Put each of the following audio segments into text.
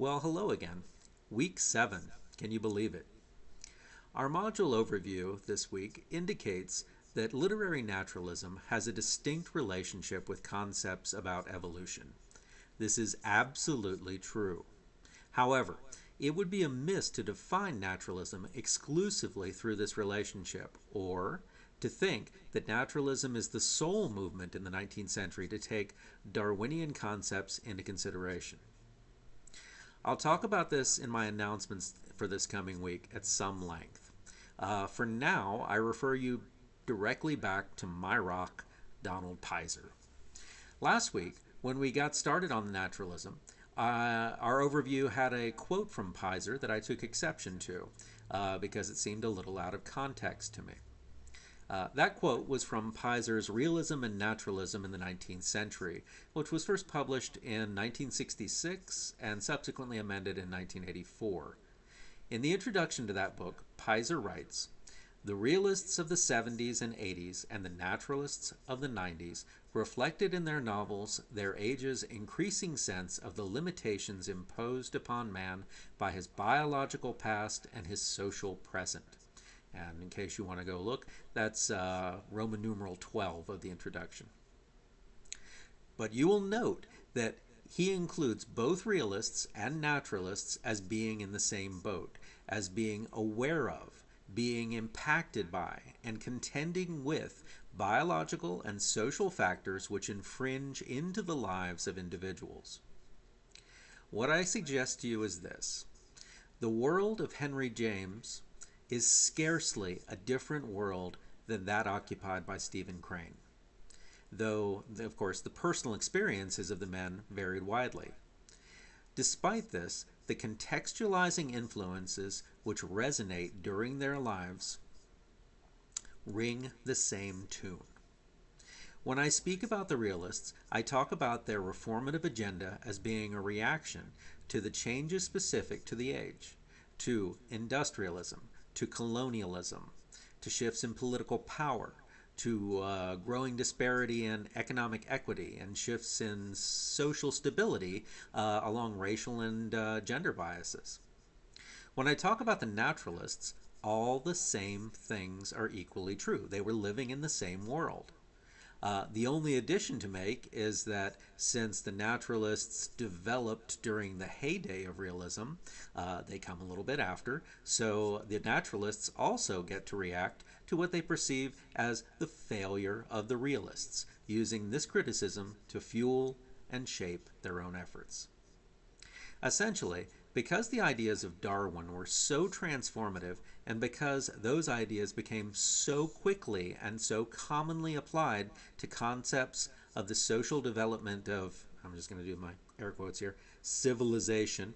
Well, hello again. Week 7. Can you believe it? Our module overview this week indicates that literary naturalism has a distinct relationship with concepts about evolution. This is absolutely true. However, it would be amiss to define naturalism exclusively through this relationship, or to think that naturalism is the sole movement in the 19th century to take Darwinian concepts into consideration. I'll talk about this in my announcements for this coming week at some length. For now, I refer you directly back to my rock, Donald Pizer. Last week, when we got started on naturalism, our overview had a quote from Pizer that I took exception to because it seemed a little out of context to me. That quote was from Pizer's Realism and Naturalism in the 19th Century, which was first published in 1966 and subsequently amended in 1984. In the introduction to that book, Pizer writes, "The realists of the 70s and 80s and the naturalists of the 90s reflected in their novels their age's increasing sense of the limitations imposed upon man by his biological past and his social present." And in case you want to go look, that's Roman numeral 12 of the introduction. But you will note that he includes both realists and naturalists as being in the same boat, as being aware of, being impacted by, and contending with biological and social factors which infringe into the lives of individuals. What I suggest to you is this. The world of Henry James is scarcely a different world than that occupied by Stephen Crane, though, of course, the personal experiences of the men varied widely. Despite this, the contextualizing influences which resonate during their lives ring the same tune. When I speak about the realists, I talk about their reformative agenda as being a reaction to the changes specific to the age, to industrialism, to colonialism, to shifts in political power, to growing disparity in economic equity, and shifts in social stability along racial and gender biases. When I talk about the naturalists, all the same things are equally true. They were living in the same world. The only addition to make is that since the naturalists developed during the heyday of realism, they come a little bit after, so the naturalists also get to react to what they perceive as the failure of the realists, using this criticism to fuel and shape their own efforts. Essentially, because the ideas of Darwin were so transformative, and because those ideas became so quickly and so commonly applied to concepts of the social development of, I'm just going to do my air quotes here, civilization,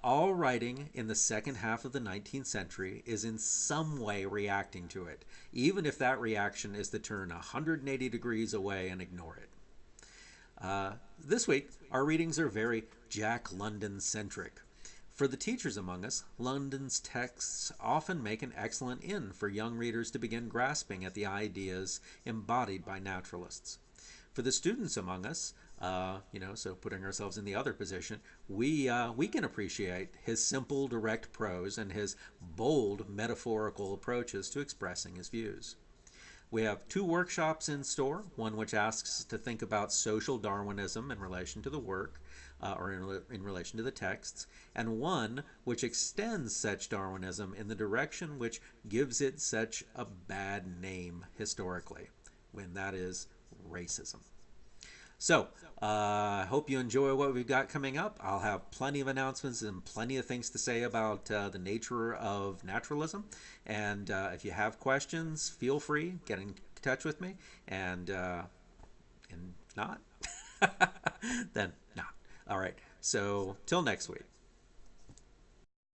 all writing in the second half of the 19th century is in some way reacting to it, even if that reaction is to turn 180 degrees away and ignore it. This week, our readings are very Jack London-centric. For the teachers among us, London's texts often make an excellent in for young readers to begin grasping at the ideas embodied by naturalists. For the students among us, so putting ourselves in the other position, we can appreciate his simple, direct prose and his bold, metaphorical approaches to expressing his views. We have 2 workshops in store, one which asks us to think about social Darwinism in relation to the work, or in relation to the texts, and one which extends such Darwinism in the direction which gives it such a bad name historically, when that is racism. So, I hope you enjoy what we've got coming up. I'll have plenty of announcements and plenty of things to say about the nature of naturalism. And if you have questions, feel free, get in touch with me. And not, then not. All right. So, till next week.